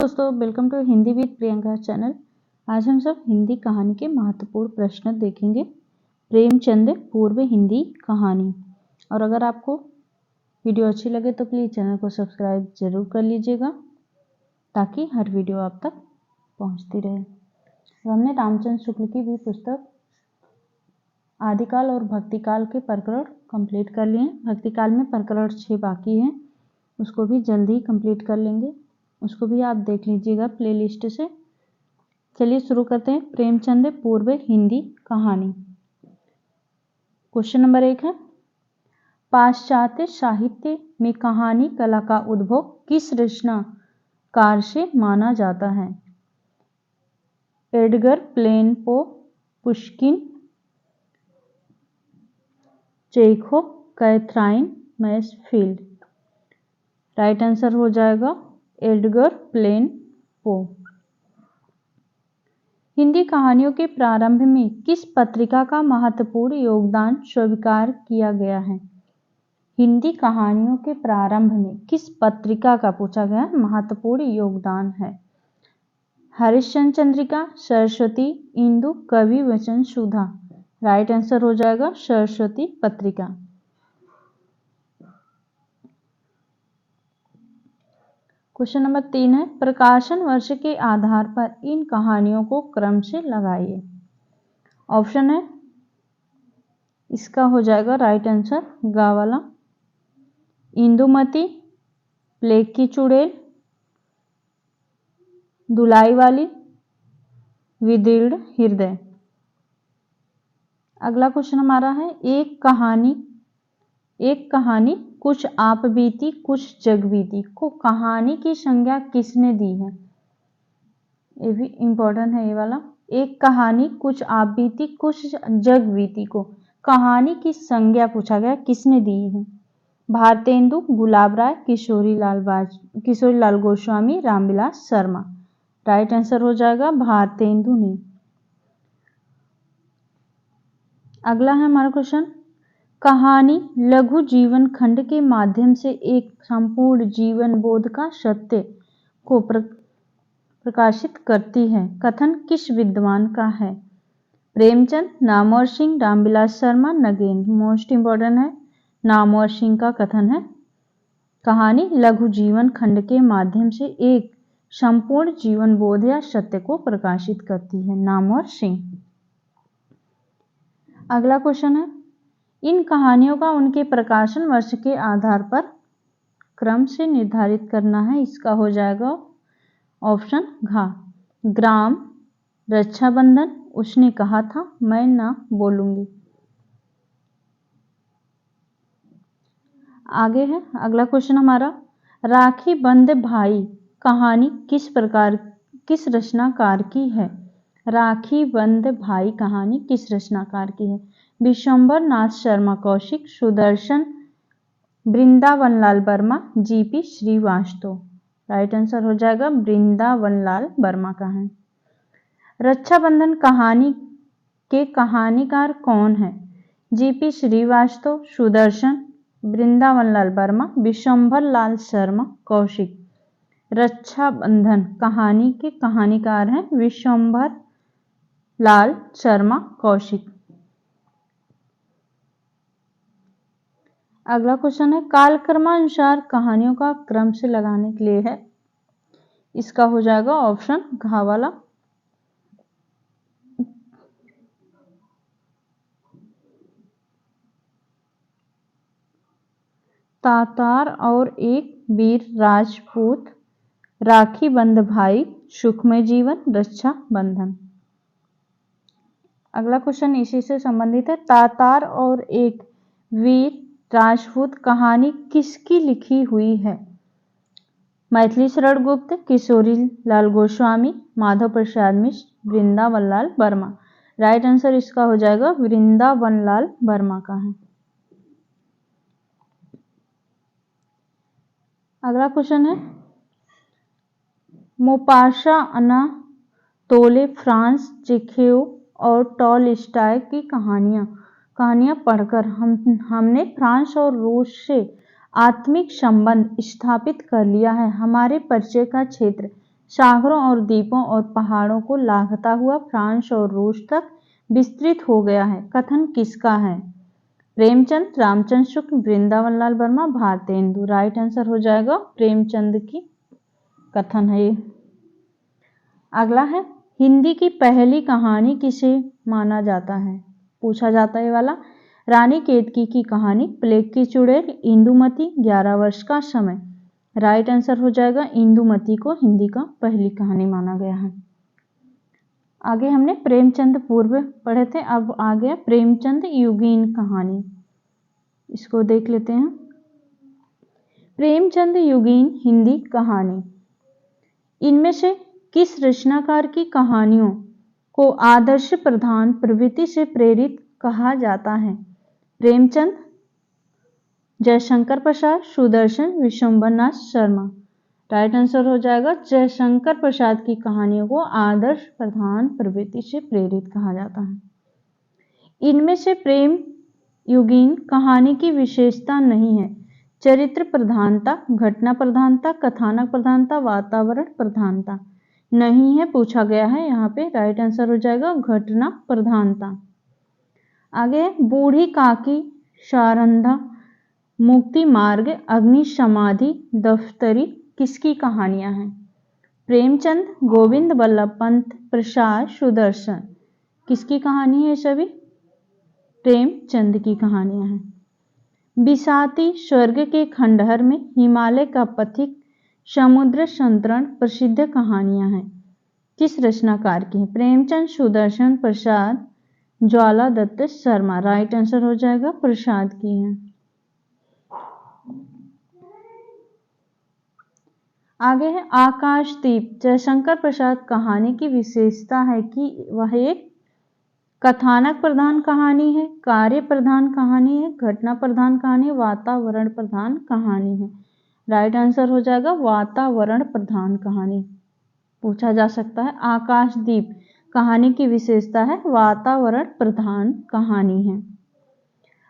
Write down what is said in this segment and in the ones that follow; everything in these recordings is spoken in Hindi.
दोस्तों, welcome to Hindi with Priyanka channel. आज हम सब हिंदी कहानी के महत्वपूर्ण प्रश्न देखेंगे। प्रेमचंद पूर्व हिंदी कहानी। और अगर आपको वीडियो अच्छी लगे तो प्लीज़ चैनल को सब्सक्राइब जरूर कर लीजिएगा ताकि हर वीडियो आप तक पहुंचती रहे। और हमने रामचंद्र शुक्ल की भी पुस्तक आदिकाल और भक्तिकाल के प्रकरण कंप्लीट कर लिए हैं। भक्तिकाल में प्रकरण 6 बाकी हैं, उसको भी जल्दी ही कंप्लीट कर लेंगे। उसको भी आप देख लीजिएगा प्लेलिस्ट से। चलिए शुरू करते हैं। प्रेमचंद पूर्व हिंदी कहानी। क्वेश्चन नंबर 1 है, पाश्चात्य साहित्य में कहानी कला का उद्भव किस रचनाकार से माना जाता है? Edgar Allan Poe, Pushkin, Chekhov, Catherine Mansfield. Right answer हो जाएगा एडगर प्लेन पो। हिंदी कहानियों के प्रारंभ में किस पत्रिका का महत्वपूर्ण योगदान स्वीकार किया गया है? हिंदी कहानियों के प्रारंभ में किस पत्रिका का पूछा गया महत्वपूर्ण योगदान है? हरिश्चंद्र चंद्रिका, सरस्वती, इंदु, कवि वचन सुधा। राइट आंसर हो जाएगा सरस्वती पत्रिका। क्वेश्चन नंबर 3 है, प्रकाशन वर्ष के आधार पर इन कहानियों को क्रम से लगाइए। ऑप्शन है, इसका हो जाएगा राइट आंसर गा वाला। इंदुमती, प्लेग की चुड़ैल, धुलाई वाली, विदीर्ण हृदय। अगला क्वेश्चन हमारा है, एक कहानी कुछ आप बीती कुछ जग बीती को कहानी की संज्ञा किसने दी है? ये भी इंपॉर्टेंट है ये वाला। एक कहानी कुछ आप बीती कुछ जग बीती को कहानी की संज्ञा पूछा गया, किसने दी है? भारतेंदु, गुलाब राय, किशोरी लाल गोस्वामी, रामविलास शर्मा। राइट आंसर हो जाएगा भारतेंदु ने। अगला है हमारा क्वेश्चन, कहानी लघु जीवन खंड के माध्यम से एक संपूर्ण जीवन बोध का सत्य को प्रकाशित करती है। कथन किस विद्वान का है? प्रेमचंद, नामवर सिंह, रामविलास शर्मा, नगेंद्र। मोस्ट इंपॉर्टेंट है, नामवर सिंह का कथन है। कहानी लघु जीवन खंड के माध्यम से एक संपूर्ण जीवन बोध या सत्य को प्रकाशित करती है, नामवर सिंह। अगला क्वेश्चन है, इन कहानियों का उनके प्रकाशन वर्ष के आधार पर क्रम से निर्धारित करना है। इसका हो जाएगा ऑप्शन घ। ग्राम, रक्षाबंधन, उसने कहा था मैं ना बोलूंगी। आगे है अगला क्वेश्चन हमारा, राखी बंध भाई कहानी किस रचनाकार की है? राखी बंध भाई कहानी किस रचनाकार की है? Vishwambhar Nath Sharma Kaushik, Sudarshan, Vrindavanlal Verma, GP Srivastava. Right answer हो जाएगा वृंदावनलाल वर्मा का है। रक्षाबंधन कहानी के कहानीकार कौन है? जीपी श्रीवास्तव, सुदर्शन, वृंदावनलाल वर्मा, विश्वंभर लाल शर्मा कौशिक। रक्षाबंधन कहानी के कहानीकार हैं विश्वंभर लाल शर्मा कौशिक। अगला क्वेश्चन है, कालक्रमानुसार कहानियों का क्रम से लगाने के लिए है। इसका हो जाएगा ऑप्शन घ वाला। तातार और एक वीर राजपूत, राखी बंध भाई, सुखमय जीवन, रक्षा बंधन। अगला क्वेश्चन इसी से संबंधित है, तातार और एक वीर राजपूत कहानी किसकी लिखी हुई है? मैथिली शरण गुप्त, किशोरी लाल गोस्वामी, माधव प्रसाद मिश्र, वृंदावनलाल वर्मा। राइट आंसर इसका हो जाएगा वृंदावनलाल वर्मा का है। अगला क्वेश्चन है, मोपासा, अनातोले फ्रांस, चेखोव और टॉलस्टॉय की कहानियां पढ़कर हमने फ्रांस और रूस से आत्मिक संबंध स्थापित कर लिया है। हमारे परिचय का क्षेत्र सागरों और द्वीपों और पहाड़ों को लांघता हुआ फ्रांस और रूस तक विस्तृत हो गया है। कथन किसका है? प्रेमचंद, रामचंद्र शुक्ल, वृंदावन लाल वर्मा, भारतेंदु। राइट आंसर हो जाएगा प्रेमचंद की कथन है ये। अगला है, हिंदी की पहली कहानी किसे माना जाता है? पूछा जाता है ये वाला। रानी केतकी की कहानी, प्लेग की चुड़ैल, इंदुमती, 11 वर्ष का समय। राइट आंसर हो जाएगा इंदुमती को हिंदी का पहली कहानी माना गया है। आगे हमने प्रेमचंद पूर्व पढ़े थे, अब आ गया प्रेमचंद युगीन कहानी। इसको देख लेते हैं। प्रेमचंद युगीन हिंदी कहानी। इनमें से किस रचनाकार की कहानियों को आदर्श प्रधान प्रवृत्ति से प्रेरित कहा जाता है? प्रेमचंद, जयशंकर प्रसाद, सुदर्शन, विश्वम्भरनाथ शर्मा। राइट आंसर हो जाएगा जयशंकर प्रसाद की कहानियों को आदर्श प्रधान प्रवृत्ति से प्रेरित कहा जाता है। इनमें से प्रेम युगीन कहानी की विशेषता नहीं है। चरित्र प्रधानता, घटना प्रधानता, कथानक प्रधानता, वातावरण प्रधानता। नहीं है पूछा गया है यहाँ पे। राइट आंसर हो जाएगा घटना प्रधानता। आगे बूढ़ी काकी, शारंधा, मुक्ति मार्ग, अग्नि समाधि, दफ्तरी किसकी कहानियां हैं? प्रेमचंद, गोविंद बल्लभ पंत, प्रसाद, सुदर्शन। किसकी कहानी है सभी? प्रेमचंद की कहानियां हैं। बिसाती, स्वर्ग के खंडहर में, हिमालय का पथिक, समुद्र संतरण प्रसिद्ध कहानियां हैं। किस रचनाकार की है? प्रेमचंद, सुदर्शन, प्रसाद, ज्वाला दत्त शर्मा। राइट आंसर हो जाएगा प्रसाद की है। आगे है आकाशदीप। जयशंकर प्रसाद कहानी की विशेषता है कि वह एक कथानक प्रधान कहानी है, कार्य प्रधान कहानी है, घटना प्रधान कहानी, वातावरण प्रधान कहानी है। राइट आंसर हो जाएगा वातावरण प्रधान कहानी। पूछा जा सकता है। आकाशदीप कहानी की विशेषता है वातावरण प्रधान कहानी है।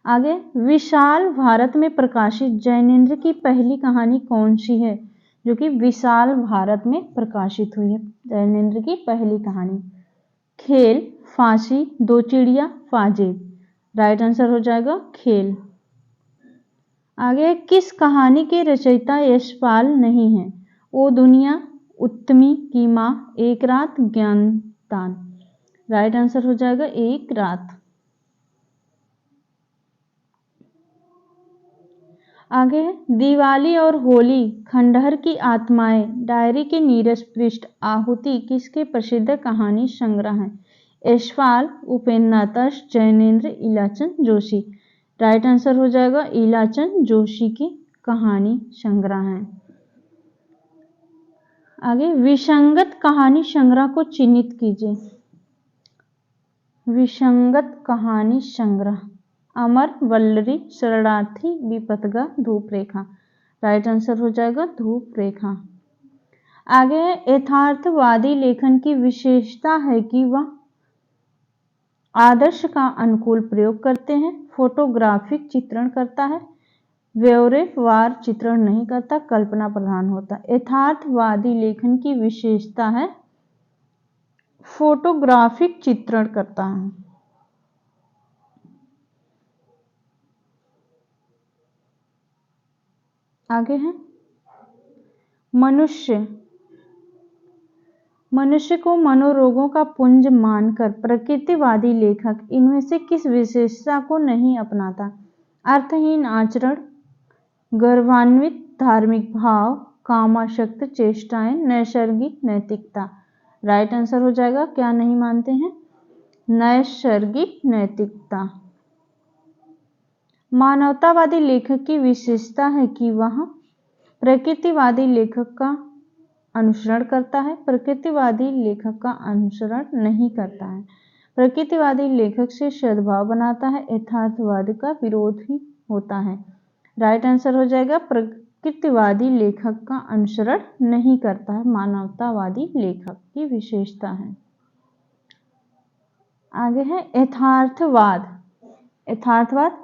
आगे विशाल भारत में प्रकाशित जैनेन्द्र की पहली कहानी कौन सी है? जो कि विशाल भारत में प्रकाशित हुई है जैनेन्द्र की पहली कहानी। खेल, फांसी, दो चिड़िया, फाजिल। राइट आंसर हो जाएगा खेल। आगे किस कहानी के रचयिता यशपाल नहीं है? ओ दुनिया, उत्तमी की माँ, एक रात, ज्ञानदान। राइट आंसर हो जाएगा एक रात। आगे है दिवाली और होली, खंडहर की आत्माएं, डायरी के नीरस पृष्ठ, आहुति किसके प्रसिद्ध कहानी संग्रह है? यशपाल, उपेन्द्रनाथ, जैनेन्द्र, इलाचंद जोशी। राइट आंसर हो जाएगा इलाचंद जोशी की कहानी संग्रह है। आगे विसंगत कहानी संग्रह को चिन्हित कीजिए। विसंगत कहानी संग्रह, अमर, वल्लरी, शरणार्थी, विपथगा, धूप रेखा। राइट आंसर हो जाएगा धूप रेखा। आगे है यथार्थवादी लेखन की विशेषता है कि वह आदर्श का अनुकूल प्रयोग करते हैं, फोटोग्राफिक चित्रण करता है, व्यवहारवार चित्रण नहीं करता, कल्पना प्रधान होता है। यथार्थवादी लेखन की विशेषता है फोटोग्राफिक चित्रण करता है। आगे है मनुष्य को मनोरोगों का पुंज मानकर प्रकृतिवादी लेखक इनमें से किस विशेषता को नहीं अपनाता? अर्थहीन आचरण, गर्वान्वित धार्मिक भाव, कामासक्त चेष्टाएं, नैसर्गिक नैतिकता। राइट आंसर हो जाएगा क्या नहीं मानते हैं? नैसर्गिक नैतिकता। मानवतावादी लेखक की विशेषता है कि वह प्रकृतिवादी लेखक का अनुसरण करता है, प्रकृतिवादी लेखक का अनुसरण नहीं करता है, प्रकृतिवादी लेखक से सद्भाव बनाता है, यथार्थवाद का विरोध ही होता है। राइट आंसर हो जाएगा प्रकृतिवादी लेखक का अनुसरण नहीं करता है, मानवतावादी लेखक की विशेषता है। आगे है यथार्थवाद। यथार्थवाद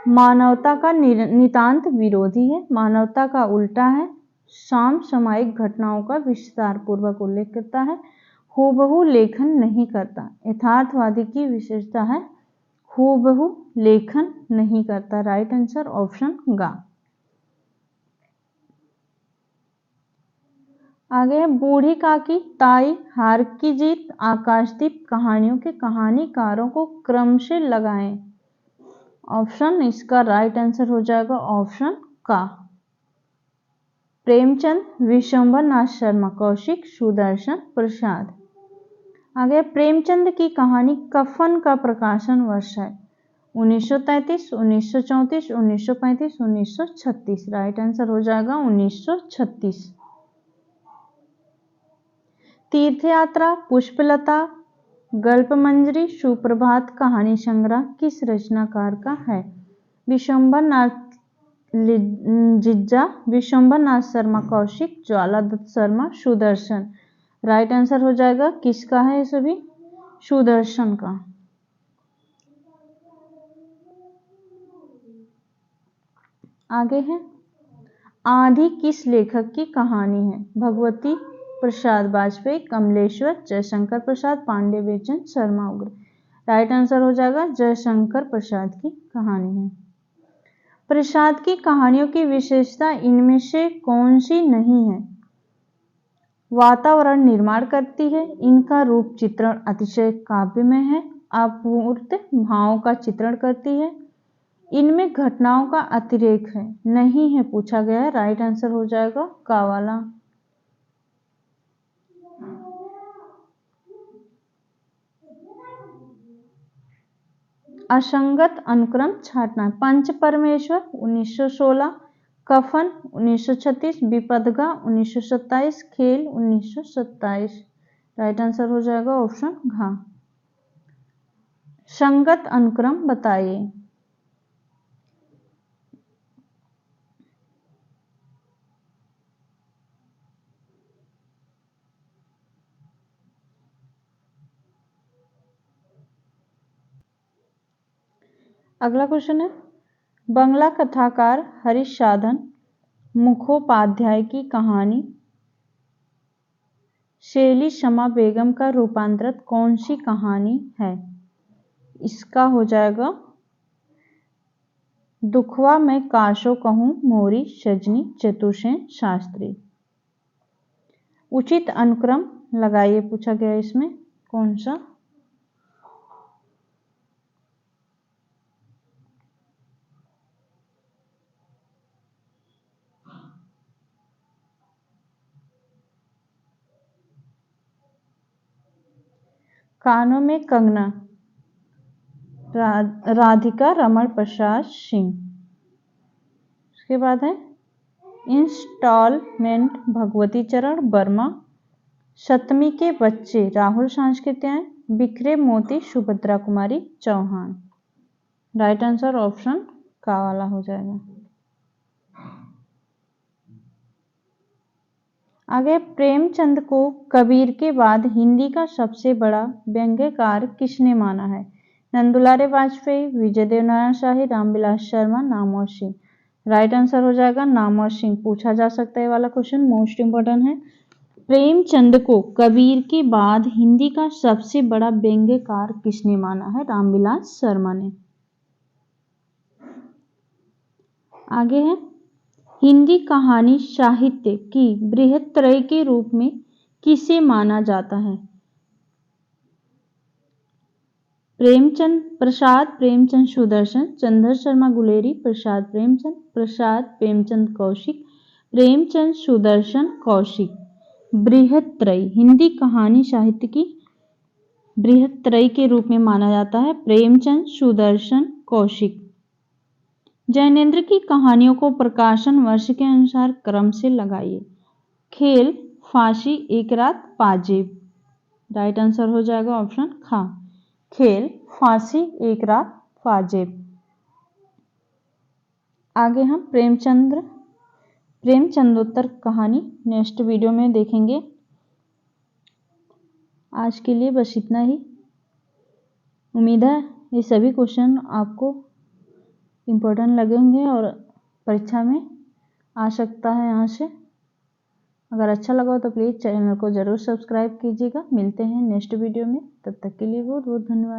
मानवता का नितांत विरोधी है, मानवता का उल्टा है, समसामयिक घटनाओं का विस्तार पूर्वक उल्लेख करता है। हूबहू लेखन नहीं करता। यथार्थवादी की विशेषता है हूबहू लेखन नहीं करता। राइट आंसर ऑप्शन गा। आगे है बूढ़ी काकी, ताई, हार की जीत, आकाशदीप कहानियों के कहानीकारों को क्रम से लगाएं। ऑप्शन इसका राइट आंसर हो जाएगा ऑप्शन का। प्रेमचंद, विशंबर नाथ शर्मा, कौशिक, सुदर्शन प्रसाद। आगे प्रेमचंद की कहानी कफन का प्रकाशन वर्ष है 1933, 1934, 1935, 1936। राइट आंसर हो जाएगा 1936। तीर्थयात्रा, पुष्पलता, गल्पमंजरी, सुप्रभात कहानी संग्रह किस रचनाकार का है? विशंबर नाथ जिज्जा, विशंबर नाथ शर्मा कौशिक, ज्वाला दत्त शर्मा, सुदर्शन। राइट आंसर हो जाएगा किसका है? ये सभी सुदर्शन का। आगे है आंधी किस लेखक की कहानी है? भगवती प्रसाद वाजपेयी, कमलेश्वर, जयशंकर प्रसाद, पांडे बेचन, शर्मा उग्र। राइट आंसर हो जाएगा जयशंकर प्रसाद की कहानी है। प्रसाद की कहानियों की विशेषता इनमें से कौन सी नहीं है? वातावरण निर्माण करती है, इनका रूप चित्रण अतिशय काव्यमय है, अपूर्त भावों का चित्रण करती है, इनमें घटनाओं का अतिरेक है, नहीं है पूछा गया है। राइट आंसर हो जाएगा का वाला। असंगत अनुक्रम छांटना। पंच परमेश्वर 1916, कफन 1936, विपदगा 1927, खेल 1927। राइट आंसर हो जाएगा ऑप्शन घ। संगत अनुक्रम बताइए। अगला क्वेश्चन है बंगला कथाकार हरीश साधन मुखोपाध्याय की कहानी शेली शमा बेगम का रूपांतरित कौन सी कहानी है? इसका हो जाएगा दुखवा मैं काशो कहूं मोरी सजनी चतुर्सेन शास्त्री। उचित अनुक्रम लगाइए पूछा गया इसमें कौन सा? कानों में कंगना राधिका रमण प्रसाद सिंह। उसके बाद है इंस्टॉलमेंट भगवती चरण वर्मा, सतमी के बच्चे राहुल सांस्कृत्यायन, बिखरे मोती Subhadra Kumari Chauhan. Right answer option का वाला हो जाएगा। आगे प्रेमचंद को कबीर के बाद हिंदी का सबसे बड़ा व्यंग्यकार किसने माना है? नंदुलारे वाजपेयी, विजय देवनारायण शाही, रामविलास शर्मा, नामवर सिंह। राइट आंसर हो जाएगा नामवर सिंह। पूछा जा सकता है वाला क्वेश्चन मोस्ट इंपोर्टेंट है। प्रेमचंद को कबीर के बाद हिंदी का सबसे बड़ा व्यंग्यकार किसने माना है? रामविलास शर्मा ने। आगे है हिंदी कहानी साहित्य की बृहत्त्रय के रूप में किसे माना जाता है? प्रेमचंद प्रसाद, प्रेमचंद सुदर्शन, चंद्र शर्मा गुलेरी, प्रसाद प्रेमचंद, प्रसाद प्रेमचंद कौशिक, प्रेमचंद सुदर्शन कौशिक। बृहत्त्रय हिंदी कहानी साहित्य की बृहत्त्रय के रूप में माना जाता है प्रेमचंद सुदर्शन कौशिक। जैनेन्द्र की कहानियों को प्रकाशन वर्ष के अनुसार क्रम से लगाइए। खेल, फांसी, एक रात, पाजेब। राइट आंसर हो जाएगा ऑप्शन खा। खेल, फांसी, एक रात, पाजेब। आगे हम प्रेमचंदोत्तर कहानी नेक्स्ट वीडियो में देखेंगे। आज के लिए बस इतना ही। उम्मीद है ये सभी क्वेश्चन आपको इम्पोर्टेंट लगे होंगे और परीक्षा में आ सकता है यहाँ से। अगर अच्छा लगा हो तो प्लीज़ चैनल को ज़रूर सब्सक्राइब कीजिएगा। मिलते हैं नेक्स्ट वीडियो में, तब तक के लिए बहुत बहुत धन्यवाद।